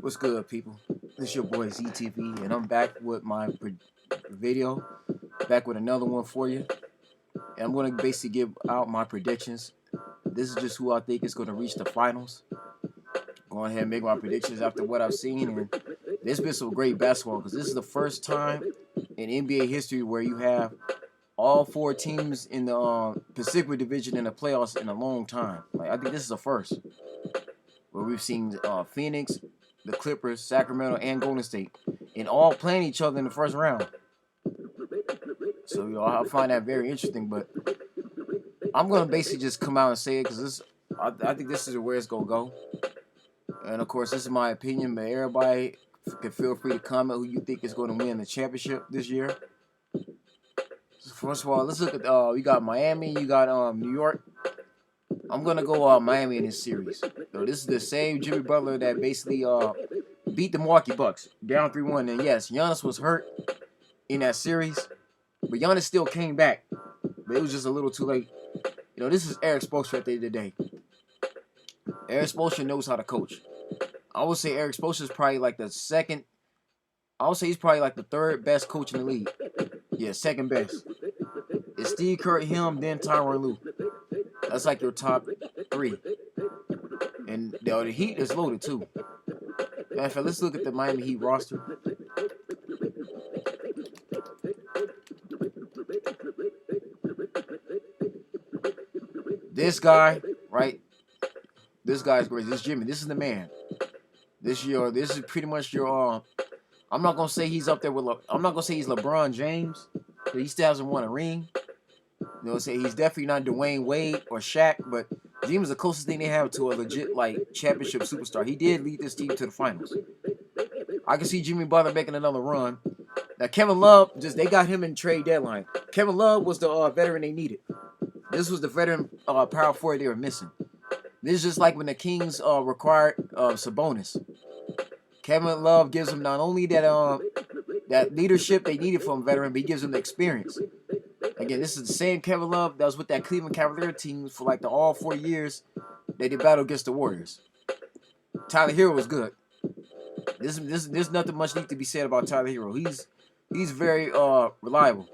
What's good, people? This is your boy ZTV, and I'm back with my video, back with another one for you. And I'm going to basically give out my predictions. This is just who I think is going to reach the finals. Go ahead and make my predictions after what I've seen. And there's been some great basketball because this is the first time in NBA history where you have all four teams in the Pacific Division in the playoffs in a long time. Like, I think this is the first where we've seen Phoenix, the Clippers, Sacramento, and Golden State, and all playing each other in the first round. So, I find that very interesting. But I'm gonna basically just come out and say it because I think this is where it's gonna go. And of course, this is my opinion, but everybody can feel free to comment who you think is going to win the championship this year. So first of all, let's look at you got Miami, you got New York. I'm gonna go Miami in this series. So this is the same Jimmy Butler that basically beat the Milwaukee Bucks down 3-1. And yes, Giannis was hurt in that series, but Giannis still came back. But it was just a little too late. This is Eric Spoelstra at the end of the day. Eric Spoelstra knows how to coach. I would say Eric Spoelstra is probably like the second. I would say he's probably like the third best coach in the league. Yeah, second best. It's Steve Kerr, him, then Tyronn Lue. That's like your top three. And the Heat is loaded too. In fact, let's look at the Miami Heat roster. This guy, right? This guy's great. This is Jimmy. This is the man. This is pretty much your I'm not gonna say he's up there with I'm not gonna say he's LeBron James, but he still hasn't won a ring. Say he's definitely not Dwayne Wade or Shaq, but Jimmy's the closest thing they have to a legit championship superstar. He did lead this team to the finals. I can see Jimmy Butler making another run. Now Kevin Love, they got him in trade deadline. Kevin Love was the veteran they needed. This was the veteran power forward they were missing. This is just like when the Kings required Sabonis. Kevin Love gives them not only that leadership they needed from a veteran, but he gives them the experience. Again, this is the same Kevin Love that was with that Cleveland Cavaliers team for all 4 years that they battled against the Warriors. Tyler Hero was good. There's nothing much need to be said about Tyler Hero. He's very reliable.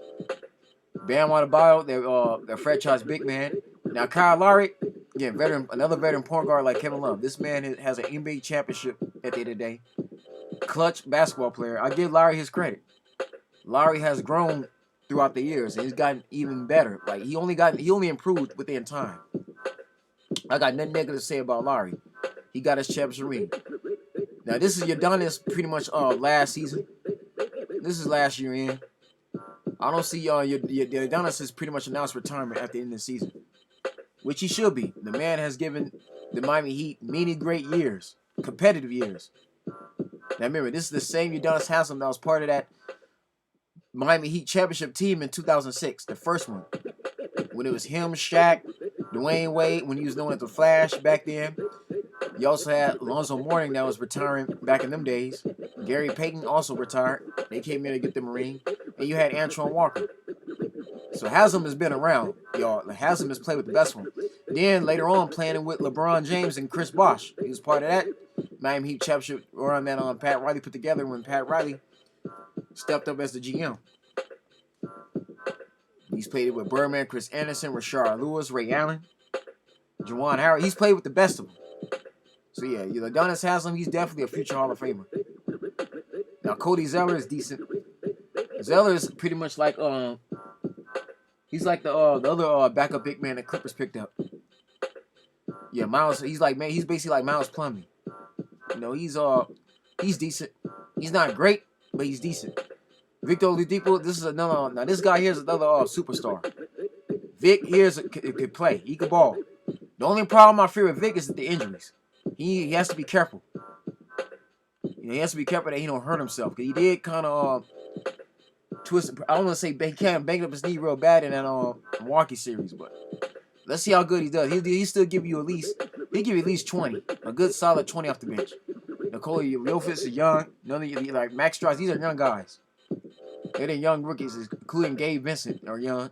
Bam Adebayo, their franchise big man. Now Kyle Lowry, again, another veteran point guard like Kevin Love. This man has an NBA championship at the end of the day. Clutch basketball player. I give Lowry his credit. Lowry has grown throughout the years, and he's gotten even better. He only improved within time. I got nothing negative to say about Lowry. He got his championship ring. Now this is Udonis pretty much last season. This is last year in. I don't see Udonis is pretty much announced retirement at the end of the season, which he should be. The man has given the Miami Heat many great years, competitive years. Now remember, this is the same Udonis Haslem that was part of that Miami Heat championship team in 2006, the first one, when it was him, Shaq, Dwayne Wade, when he was known as the Flash back then. You also had Alonzo Mourning that was retiring back in them days. Gary Payton also retired. They came in to get them a ring. And you had Antoine Walker. So Haslem has been around, y'all. Haslem has played with the best one. Then later on, playing with LeBron James and Chris Bosh. He was part of that Miami Heat championship run that Pat Riley put together when Pat Riley stepped up as the GM. He's played with Birdman, Chris Anderson, Rashard Lewis, Ray Allen, Juwan Howard. He's played with the best of them. So yeah, Udonis Haslem, he's definitely a future Hall of Famer. Now Cody Zeller is decent. Zeller is pretty much like he's like the other backup big man that Clippers picked up. Yeah, Miles. He's basically like Miles Plumlee. He's decent. He's not great, but he's decent. Victor Oladipo, this is another. Now this guy here is another superstar. Vic here could play. He could ball. The only problem I fear with Vic is the injuries. He has to be careful. He has to be careful that he don't hurt himself. Cause he did kind of twist. I don't want to say he kind of banged up his knee real bad in that Milwaukee series, but let's see how good he does. He still give you at least 20, a good solid 20 off the bench. Nikola Jokic is young. None of you like Max Strauss. These are young guys. They're the young rookies, including Gabe Vincent, are young.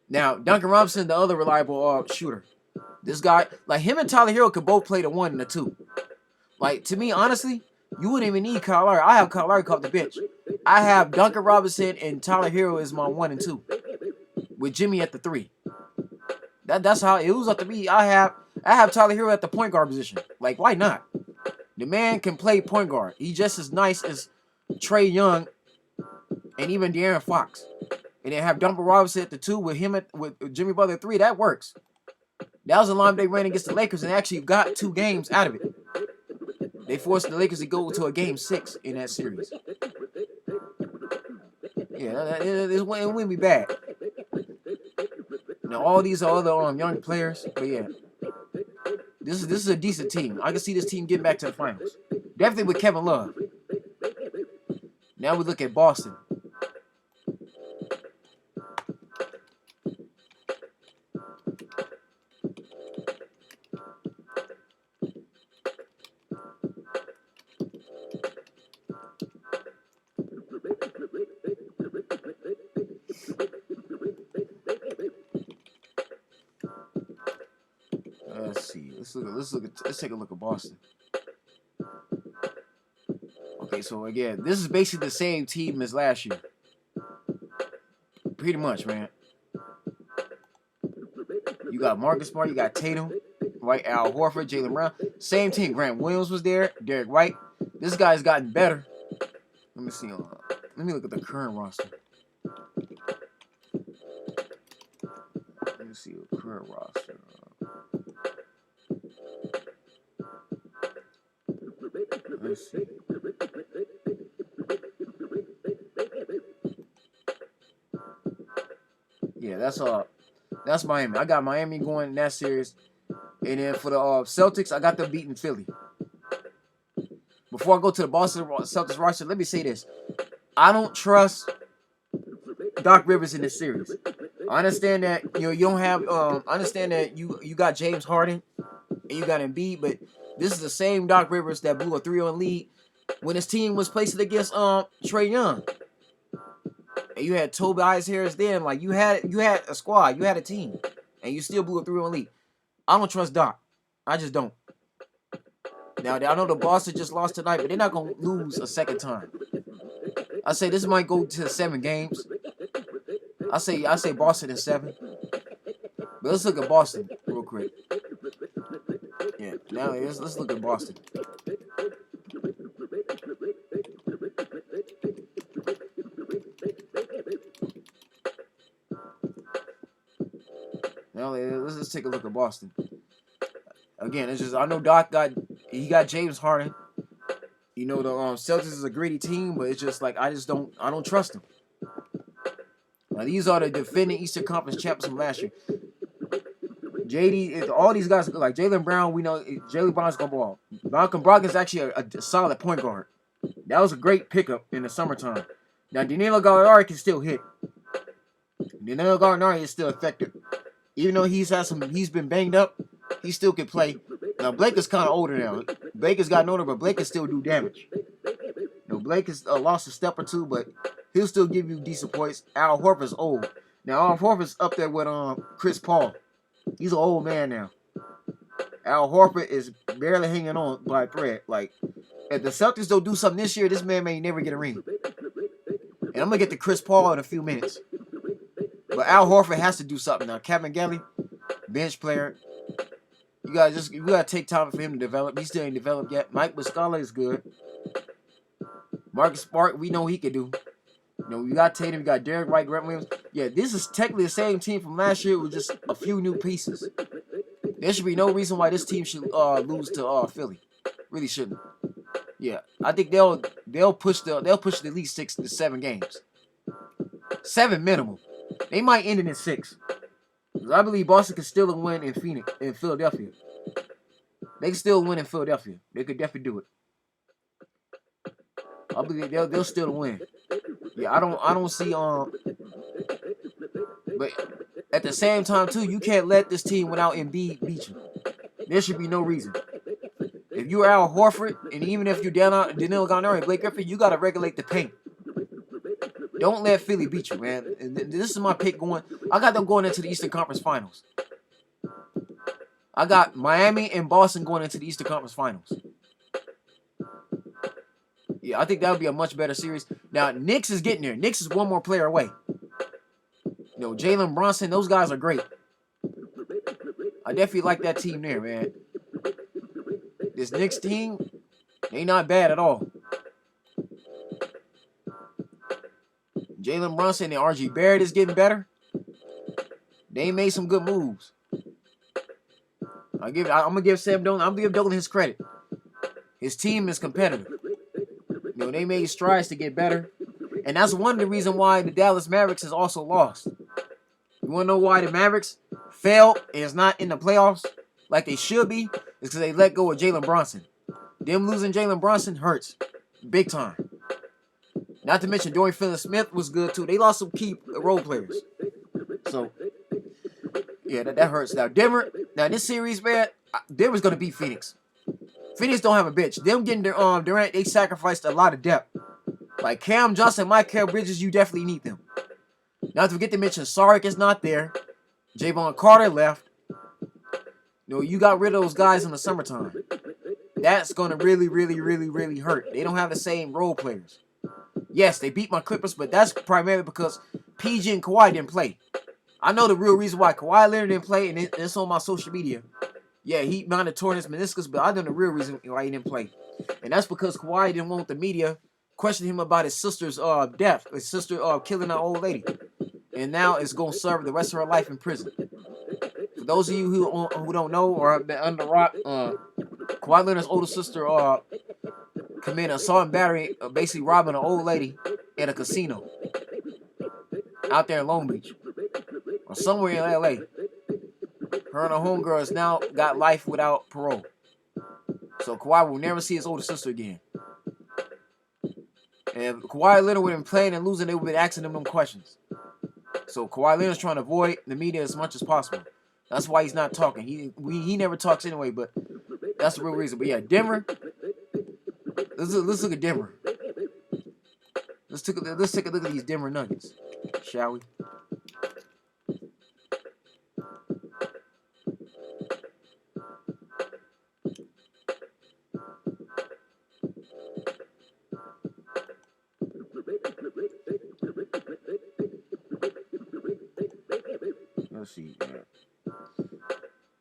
Now Duncan Robinson, the other reliable shooter. This guy, like him and Tyler Hero, could both play the 1 and the 2. Like, to me, honestly, You wouldn't even need Kyle Lowry. I have Kyle Lowry off the bench. I have Duncan Robinson and Tyler Hero as my 1 and 2, with Jimmy at the 3. That's how it was up to me. I have Tyler Hero at the point guard position. Like, why not? The man can play point guard. He's just as nice as Trae Young and even De'Aaron Fox. And then have Duncan Robinson at the 2 with him with Jimmy Butler at 3. That works. That was the line they ran against the Lakers and actually got 2 games out of it. They forced the Lakers to go to a game 6 in that series. Yeah, it wouldn't be bad. Now all these are other young players, but yeah, this is a decent team. I can see this team getting back to the finals. Definitely with Kevin Love. Now we look at Boston. Let's see. Let's take a look at Boston. Okay, so again, this is basically the same team as last year. Pretty much, man. You got Marcus Smart, you got Tatum, right? Al Horford, Jaylen Brown. Same team. Grant Williams was there. Derek White. This guy's gotten better. Let me see. Let me look at the current roster. Let me see the current roster. Let's see. Yeah, that's Miami. I got Miami going in that series. And then for the Celtics, I got them beating Philly. Before I go to the Boston Celtics roster, let me say this. I don't trust Doc Rivers in this series. I understand that you don't have I understand that you got James Harden and you got Embiid, but this is the same Doc Rivers that blew a 3-0 lead when his team was placed against Trae Young. And you had Tobias Harris then. Like, you had a squad, you had a team, and you still blew a 3-0 lead. I don't trust Doc. I just don't. Now, I know the Boston just lost tonight, but they're not going to lose a second time. I say this might go to 7 games. I say Boston in 7. But let's look at Boston real quick. Yeah, now let's look at Boston. Now let's take a look at Boston. Again, it's just I know Doc got James Harden. You know the Celtics is a gritty team, but it's just like I don't trust them. Now these are the defending Eastern Conference champs from last year. JD, all these guys like Jaylen Brown. We know Jaylen Brown's gonna ball. Malcolm Brogdon is actually a solid point guard. That was a great pickup in the summertime. Now Danilo Gallinari can still hit. Danilo Gallinari is still effective, even though he's been banged up. He still can play. Now Blake is kind of older now. Blake has gotten older, but Blake can still do damage. Blake has lost a step or two, but he'll still give you decent points. Al Horford's old. Now Al Horford's up there with Chris Paul. He's an old man now. Al Horford is barely hanging on by a thread. Like, if the Celtics don't do something this year, this man may never get a ring. And I'm gonna get to Chris Paul in a few minutes. But Al Horford has to do something now. Kevin Gelly, bench player. You gotta take time for him to develop. He still ain't developed yet. Mike Muscala is good. Marcus Smart, we know he can do. You got Tatum, you got Derek White, Grant Williams. Yeah, this is technically the same team from last year with just a few new pieces. There should be no reason why this team should lose to Philly. Really shouldn't. Yeah, I think they'll push at least 6 to 7 games. 7 minimum. They might end it in 6. I believe Boston can still win in Philadelphia. They can still win in Philadelphia. They could definitely do it. I believe they'll still win. Yeah, I don't see but at the same time too, you can't let this team without Embiid beat you. There should be no reason. If you're Al Horford, and even if you're Danilo Gallinari and Blake Griffin, you gotta regulate the paint. Don't let Philly beat you, man. And this is my pick going. I got them going into the Eastern Conference Finals. I got Miami and Boston going into the Eastern Conference Finals. Yeah, I think that would be a much better series. Now, Knicks is getting there. Knicks is one more player away. You know, Jalen Brunson, those guys are great. I definitely like that team there, man. This Knicks team, they not bad at all. Jalen Brunson and RG Barrett is getting better. They made some good moves. I'm gonna give Sam Dolan. I'm gonna give Dolan his credit. His team is competitive. You know, they made strides to get better, and that's one of the reasons why the Dallas Mavericks has also lost. You wanna know why the Mavericks failed and is not in the playoffs like they should be? It's because they let go of Jalen Brunson. Them losing Jalen Brunson hurts big time. Not to mention Dorian Finney-Smith was good too. They lost some key role players. So, yeah, that hurts. Now, Denver, this series, man, Denver's going to beat Phoenix. Phoenix don't have a bitch. Them getting their Durant, they sacrificed a lot of depth. Like Cam Johnson, Mikal Bridges, you definitely need them. Not to forget to mention Saric is not there. Javon Carter left. You know, you got rid of those guys in the summertime. That's going to really, really, really, really hurt. They don't have the same role players. Yes, they beat my Clippers, but that's primarily because PG and Kawhi didn't play. I know the real reason why Kawhi Leonard didn't play, and it's on my social media. Yeah, he might have torn his meniscus, but I know the real reason why he didn't play. And that's because Kawhi didn't want the media questioning him about his sister's death. His sister killing an old lady. And now it's going to serve the rest of her life in prison. For those of you who don't know or have been under rock, Kawhi Leonard's older sister committed assault and battery, basically robbing an old lady at a casino out there in Long Beach or somewhere in LA. Her and her homegirl has now got life without parole. So Kawhi will never see his older sister again. And if Kawhi Leonard would have been playing and losing, they would have been asking him them questions. So Kawhi Leonard's trying to avoid the media as much as possible. That's why he's not talking. He never talks anyway, but that's the real reason. But yeah, Denver. Let's look at Denver. Let's take a look at these Denver Nuggets, shall we? Let's see.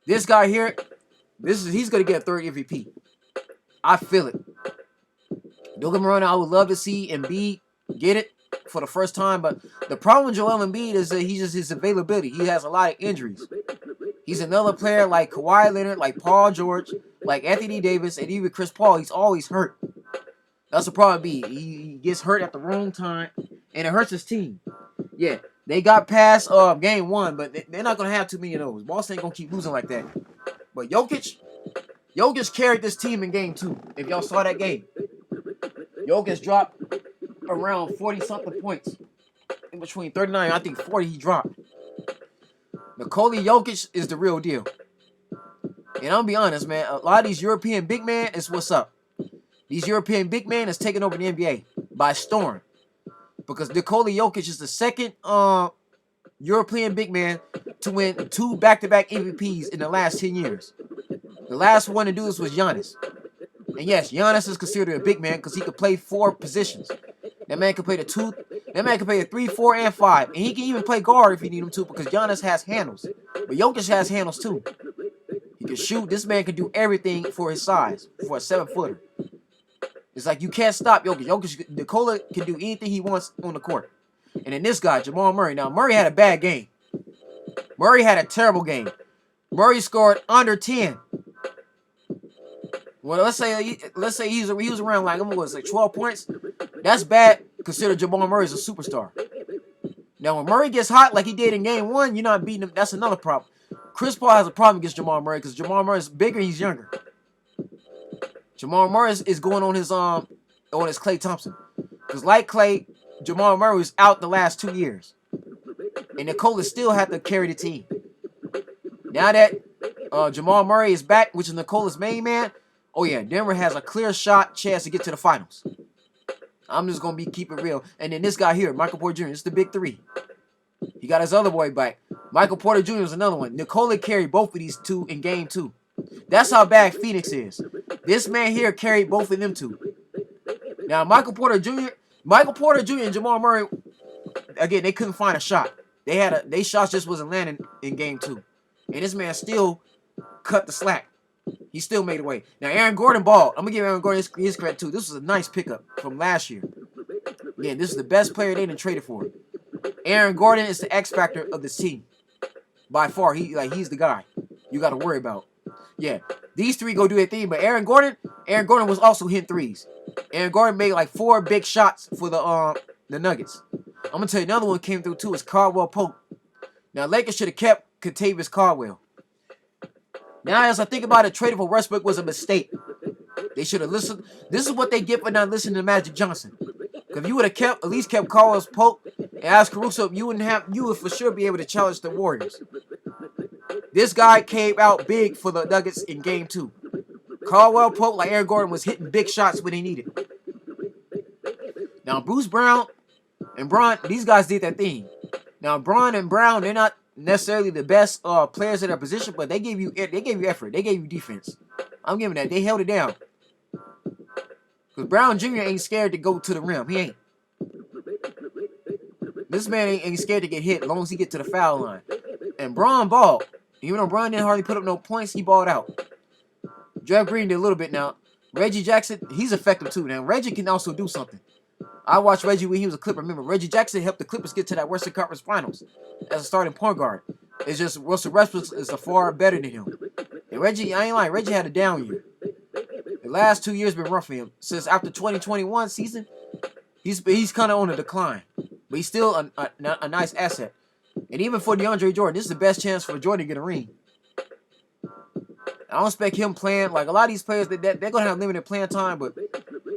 This guy here, he's gonna get a third MVP. I feel it. Don't get me wrong, I would love to see Embiid get it for the first time, but the problem with Joel Embiid is that his availability. He has a lot of injuries. He's another player like Kawhi Leonard, like Paul George, like Anthony Davis, and even Chris Paul. He's always hurt. That's the problem. He gets hurt at the wrong time, and it hurts his team. Yeah, they got past game one, but they're not gonna have too many of those. Boston ain't gonna keep losing like that. But Jokic carried this team in game two. If y'all saw that game, Jokic dropped around 40-something points. In between 39, I think 40 he dropped. Nikola Jokic is the real deal. And I'll be honest, man, a lot of these European big men is what's up. These European big men is taking over the NBA by storm. Because Nikola Jokic is the second European big man to win 2 back-to-back MVPs in the last 10 years. The last one to do this was Giannis. And yes, Giannis is considered a big man because he could play 4 positions. That man can play the 2. That man can play the 3, 4, and 5. And he can even play guard if you need him to because Giannis has handles. But Jokic has handles too. He can shoot. This man can do everything for his size, for a 7-footer. It's like you can't stop Jokic. Nikola can do anything he wants on the court. And then this guy, Jamal Murray. Now, Murray had a bad game. Murray had a terrible game. Murray scored under 10. Well, let's say he was around like 12 points. That's bad considering Jamal Murray is a superstar. Now, when Murray gets hot like he did in game 1, you're not beating him. That's another problem. Chris Paul has a problem against Jamal Murray because Jamal Murray is bigger, he's younger. Jamal Murray is going on his Klay Thompson. Because like Klay, Jamal Murray was out the last 2 years. And Nikola still had to carry the team. Now that Jamal Murray is back, which is Nikola's main man, oh yeah, Denver has a clear chance to get to the finals. I'm just going to keep it real. And then this guy here, Michael Porter Jr., it's the big 3. He got his other boy back. Michael Porter Jr. is another one. Nikola carried both of these 2 in game 2. That's how bad Phoenix is. This man here carried both of them 2. Now, Michael Porter Jr. and Jamal Murray, again, they couldn't find a shot. They shots just wasn't landing in game 2. And this man still cut the slack. He still made away. Now, Aaron Gordon balled. I'm going to give Aaron Gordon his credit, too. This was a nice pickup from last year. Again, this is the best player they done traded for. Aaron Gordon is the X factor of this team. By far, he's the guy you got to worry about. Yeah, these three go do their thing, but Aaron Gordon was also hitting threes. Aaron Gordon made like 4 big shots for the Nuggets. I'm going to tell you another one came through, too. Is Caldwell Pope. Now, Lakers should have kept Kentavious Caldwell. Now, as I think about it, trading for Westbrook was a mistake. They should have listened. This is what they get for not listening to Magic Johnson. Because if you would have at least kept Caldwell Pope and asked Caruso, you would for sure be able to challenge the Warriors. This guy came out big for the Nuggets in game 2. Caldwell Pope, like Aaron Gordon, was hitting big shots when they needed. Now, Bruce Brown and Bron, these guys did their thing. Now, Bron and Brown, they're not necessarily the best players in their position, but they gave you effort. They gave you defense. I'm giving that. They held it down. Because Brown Jr. ain't scared to go to the rim. He ain't. This man ain't scared to get hit as long as he get to the foul line. And Bron balled. Even though Bron didn't hardly put up no points, he balled out. Jeff Green did a little bit now. Reggie Jackson, he's effective too. Now, Reggie can also do something. I watched Reggie when he was a Clipper. Remember, Reggie Jackson helped the Clippers get to that Western Conference Finals as a starting point guard. It's just Russell Westbrook is far better than him. And Reggie, I ain't lying, Reggie had a down year. The last 2 years been rough for him. Since after 2021 season, he's kind of on a decline. But he's still a nice asset. And even for DeAndre Jordan, this is the best chance for Jordan to get a ring. I don't expect him playing. Like, a lot of these players, they're going to have limited playing time. But,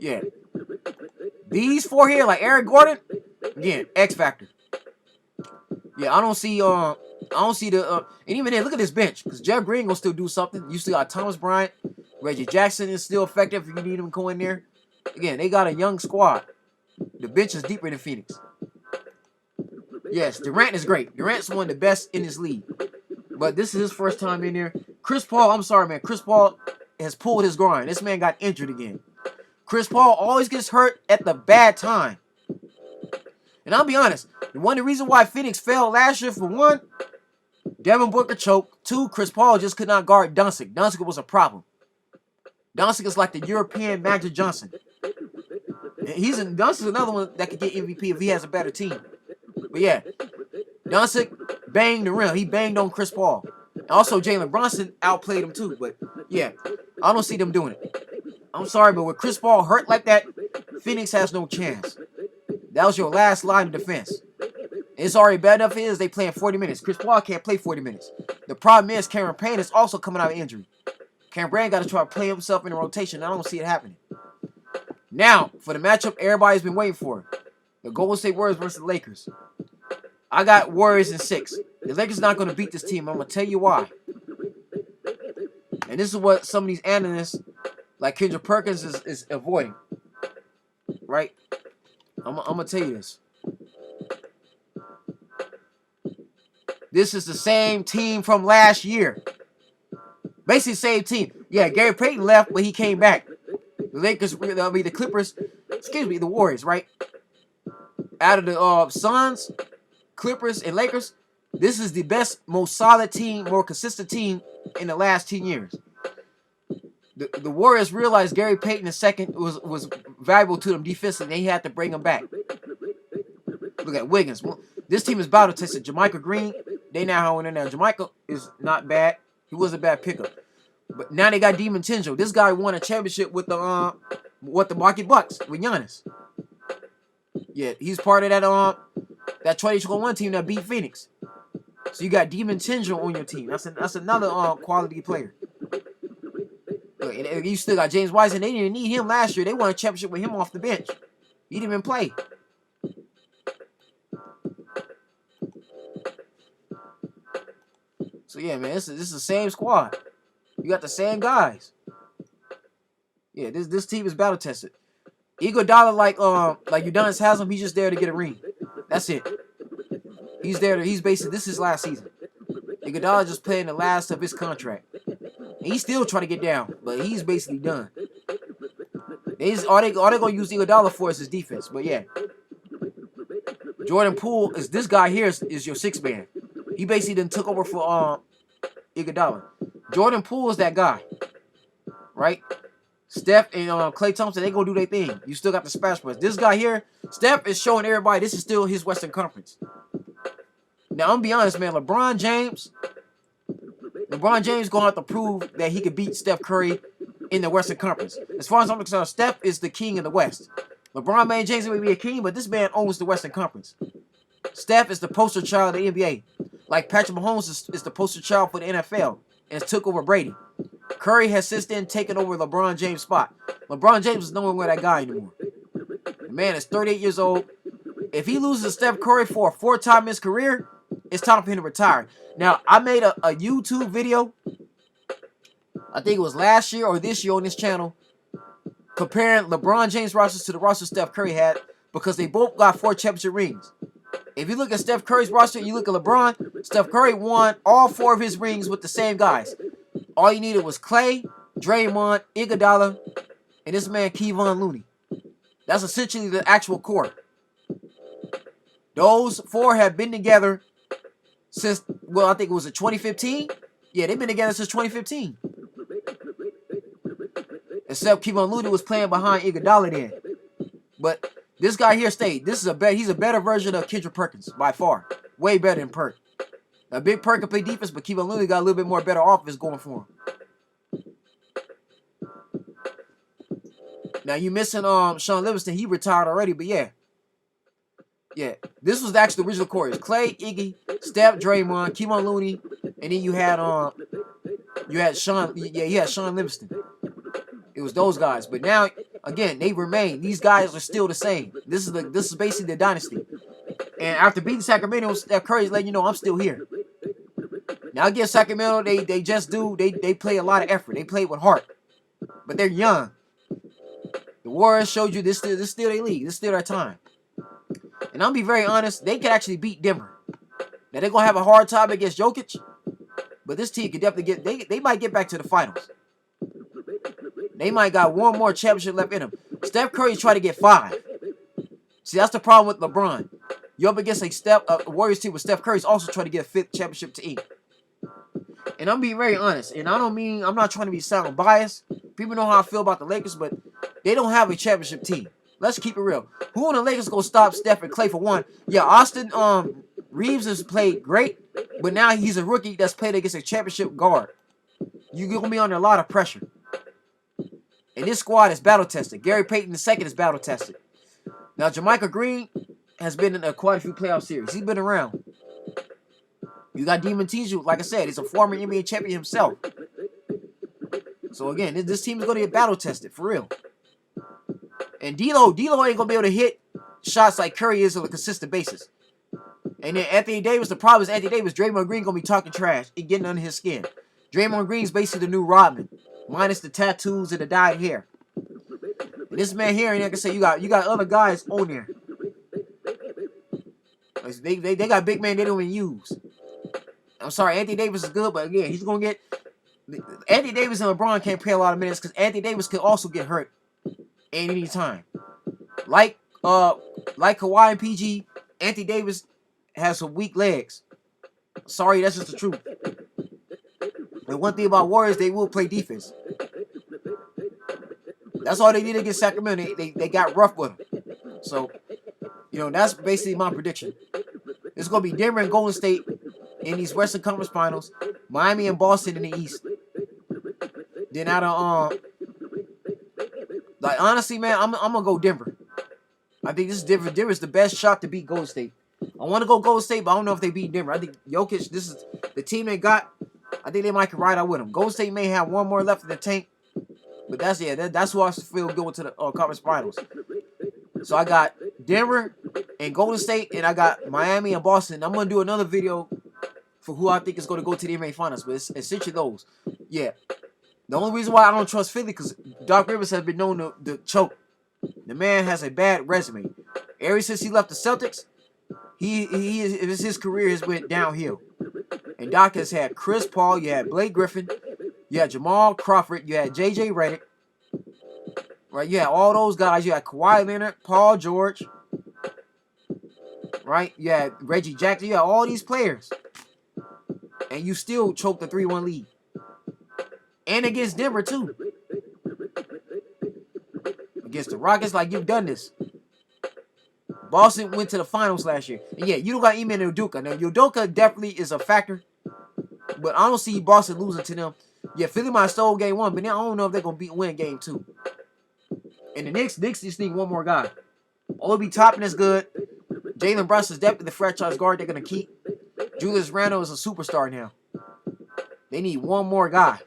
yeah. These 4 here, like Aaron Gordon, again, X factor. Yeah, I don't see the, and even then, look at this bench. Because Jeff Green going to still do something. You still got Thomas Bryant. Reggie Jackson is still effective if you need him to go in there. Again, they got a young squad. The bench is deeper than Phoenix. Yes, Durant is great. Durant's one of the best in this league. But this is his first time in there. Chris Paul, I'm sorry, man. Chris Paul has pulled his groin. This man got injured again. Chris Paul always gets hurt at the bad time. And I'll be honest, one of the reasons why Phoenix fell last year, for one, Devin Booker choked. 2, Chris Paul just could not guard Doncic. Doncic was a problem. Doncic is like the European Magic Johnson. Doncic's another one that could get MVP if he has a better team. But yeah, Doncic banged the rim. He banged on Chris Paul. Also, Jalen Brunson outplayed him too. But yeah, I don't see them doing it. I'm sorry, but with Chris Paul hurt like that, Phoenix has no chance. That was your last line of defense. It's already bad enough they playing 40 minutes. Chris Paul can't play 40 minutes. The problem is Cameron Payne is also coming out of injury. Cameron Payne got to try to play himself in the rotation. I don't see it happening. Now, for the matchup everybody's been waiting for. The Golden State Warriors versus the Lakers. I got Warriors in 6. The Lakers not going to beat this team. I'm going to tell you why. And this is what some of these analysts, like Kendrick Perkins, is avoiding. Right? I'm going to tell you this. This is the same team from last year. Basically the same team. Yeah, Gary Payton left, but he came back. The Lakers, the Clippers, the Warriors, right? Out of the Suns, Clippers, and Lakers, this is the best, most solid team, more consistent team in the last 10 years. The Warriors realized Gary Payton II was valuable to them defensively. They had to bring him back. Look at Wiggins. This team is battle tested. Jamaica Green, they now have in there. Jamaica is not bad. He was a bad pickup. But now they got DiVincenzo. This guy won a championship with the Milwaukee Bucks with Giannis. Yeah, he's part of that 2021 team that beat Phoenix. So you got DiVincenzo on your team. That's another quality player. Look, and you still got James Wiseman. They didn't need him last year. They won a championship with him off the bench. He didn't even play. So yeah, man, this is the same squad. You got the same guys. Yeah, this team is battle tested. Iguodala, like Udonis Haslam, he's just there to get a ring. That's it. He's there. He's basically, this is his last season. Iguodala just playing the last of his contract. And he's still trying to get down, but he's basically done. All they gonna use Iguodala for is his defense. But yeah, Jordan Poole is this guy here is your sixth man. He basically then took over for Iguodala. Jordan Poole is that guy, right? Steph and Klay Thompson, they gonna do their thing. You still got the splash brothers. This guy here, Steph is showing everybody this is still his Western Conference. Now I'm gonna be honest, man. LeBron James gonna have to prove that he could beat Steph Curry in the Western Conference. As far as I'm concerned, Steph is the king of the West. LeBron James may be a king, but this man owns the Western Conference. Steph is the poster child of the NBA. Like Patrick Mahomes is the poster child for the NFL and took over Brady. Curry has since then taken over LeBron James' spot. LeBron James is no longer that guy anymore. The man is 38 years old. If he loses to Steph Curry for a fourth time in his career, it's time for him to retire. Now, I made a YouTube video, I think it was last year or this year on this channel, comparing LeBron James' rosters to the roster Steph Curry had because they both got 4 championship rings. If you look at Steph Curry's roster, you look at LeBron, Steph Curry won all 4 of his rings with the same guys. All you needed was Klay, Draymond, Iguodala, and this man Kevon Looney. That's essentially the actual core. Those 4 have been together since, well, I think it was in 2015. Yeah, they've been together since 2015. Except Kevon Looney was playing behind Iguodala then. But this guy here stayed. He's a better version of Kendrick Perkins by far. Way better than Perk. Now, Big Perk can play defense, but Kevon Looney got a little bit more better offense going for him. Now, you missing Sean Livingston. He retired already, but yeah. Yeah, this was actually the original core. Klay, Iggy, Steph, Draymond, Kevon Looney, and then you had Sean. Yeah, you had Sean Livingston. It was those guys, but now again they remain. These guys are still the same. This is basically the dynasty. And after beating Sacramento, Steph Curry's letting you know I'm still here. Now again, Sacramento they play a lot of effort. They play with heart, but they're young. The Warriors showed you this still their league. This is still their time. And I'll be very honest, they could actually beat Denver. Now they're gonna have a hard time against Jokic, but this team could definitely they might get back to the finals. They might got one more championship left in them. Steph Curry's trying to get 5. See, that's the problem with LeBron. You're up against a Warriors team with Steph Curry's also trying to get a 5th championship to eat. And I'm being very honest, and I'm not trying to be sound biased. People know how I feel about the Lakers, but they don't have a championship team. Let's keep it real. Who on the Lakers gonna stop Steph and Klay for one? Yeah, Austin Reeves has played great, but now he's a rookie that's played against a championship guard. You're gonna be under a lot of pressure. And this squad is battle tested. Gary Payton II is battle tested. Now Jermichael Green has been in quite a few playoff series. He's been around. You got Demon Tijoux, like I said, he's a former NBA champion himself. So again, this team is gonna get battle tested for real. And D'Lo ain't gonna be able to hit shots like Curry is on a consistent basis. And then Anthony Davis, the problem is Anthony Davis, Draymond Green gonna be talking trash and getting under his skin. Draymond Green's basically the new Rodman, minus the tattoos and the dyed hair. And this man here, and like I say, you got other guys on there. They got big man they don't even use. I'm sorry, Anthony Davis is good, but again, he's gonna get Anthony Davis and LeBron can't play a lot of minutes because Anthony Davis could also get hurt at any time. Like Kawhi and PG, Anthony Davis has some weak legs. Sorry, that's just the truth. And one thing about Warriors, they will play defense. That's all they did against Sacramento. They got rough with them. So, that's basically my prediction. It's going to be Denver and Golden State in these Western Conference Finals. Miami and Boston in the East. Then out of honestly, man, I'm gonna go Denver. I think this is Denver. Denver is the best shot to beat Golden State. I want to go Golden State, but I don't know if they beat Denver. I think Jokic, this is the team they got. I think they might ride out with them. Golden State may have one more left in the tank, but that's who I feel going to the conference finals. So I got Denver and Golden State, and I got Miami and Boston. I'm gonna do another video for who I think is going to go to the NBA Finals, but it's essentially those. Yeah. The only reason why I don't trust Philly because Doc Rivers has been known to choke. The man has a bad resume. Ever since he left the Celtics, his career has went downhill. And Doc has had Chris Paul, you had Blake Griffin, you had Jamal Crawford, you had J.J. Redick, Right? You had all those guys. You had Kawhi Leonard, Paul George. Right? You had Reggie Jackson. You had all these players. And you still choked the 3-1 lead. And against Denver, too. Against the Rockets, like, you've done this. Boston went to the finals last year. And yeah, you don't got Ime and Udoka. Now, Udoka definitely is a factor. But I don't see Boston losing to them. Yeah, Philly might have stole game 1, but then I don't know if they're going to win game 2. And the Knicks just need one more guy. Obi Toppin is good. Jalen Brunson is definitely the franchise guard they're going to keep. Julius Randle is a superstar now. They need one more guy.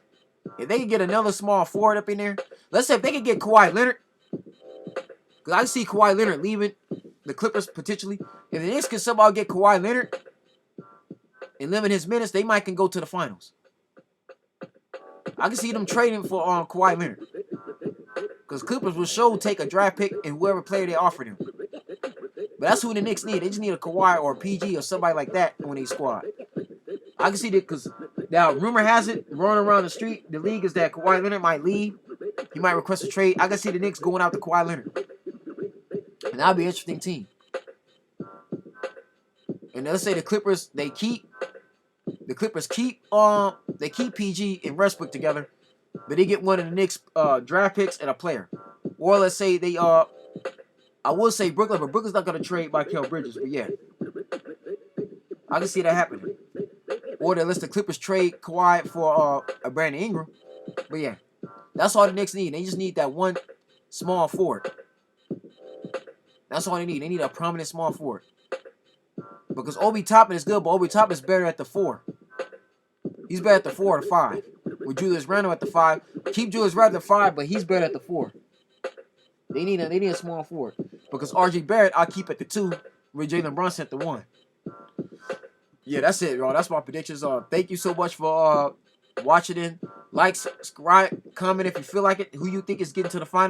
If they can get another small forward up in there, let's say if they can get Kawhi Leonard, because I see Kawhi Leonard leaving the Clippers potentially. If the Knicks can somehow get Kawhi Leonard and limit his minutes, they might can go to the finals. I can see them trading for Kawhi Leonard. Because Clippers will sure take a draft pick and whoever player they offer them. But that's who the Knicks need. They just need a Kawhi or a PG or somebody like that on their squad. I can see that because now rumor has it, running around the street, the league is that Kawhi Leonard might leave. He might request a trade. I can see the Knicks going out to Kawhi Leonard. And that'll be an interesting team. And let's say the Clippers, they keep PG and Westbrook together, but they get one of the Knicks draft picks and a player. Or let's say they I will say Brooklyn, but Brooklyn's not gonna trade Michael Bridges, but yeah. I can see that happening. Or unless the Clippers trade Kawhi for a Brandon Ingram. But yeah. That's all the Knicks need. They just need that one small forward. That's all they need. They need a prominent small forward. Because Obi Toppin is good, but Obi Toppin is better at the 4. He's better at the 4 or the 5. With Julius Randle at the 5. Keep Julius Randle at the 5, but he's better at the 4. They need a small forward. Because RJ Barrett, I'll keep at the 2 with Jalen Brunson at the 1. Yeah, that's it, y'all. That's my predictions. Thank you so much for watching in. Like, subscribe, comment if you feel like it. Who you think is getting to the final.